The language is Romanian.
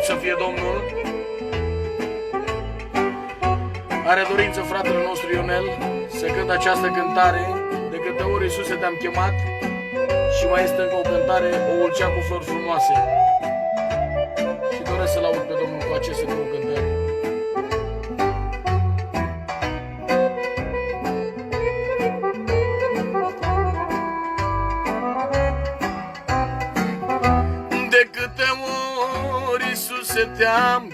slăvit să fie Domnul. Are dorință fratele nostru Ionel să cânte această cântare, de câte ori Iisuse te-am chemat, și mai este încă o cântare, O ulcea cu flori frumoase. Și doresc să-L aud pe Domnul cu aceste două cântări. De câte ori, Iisuse, te-am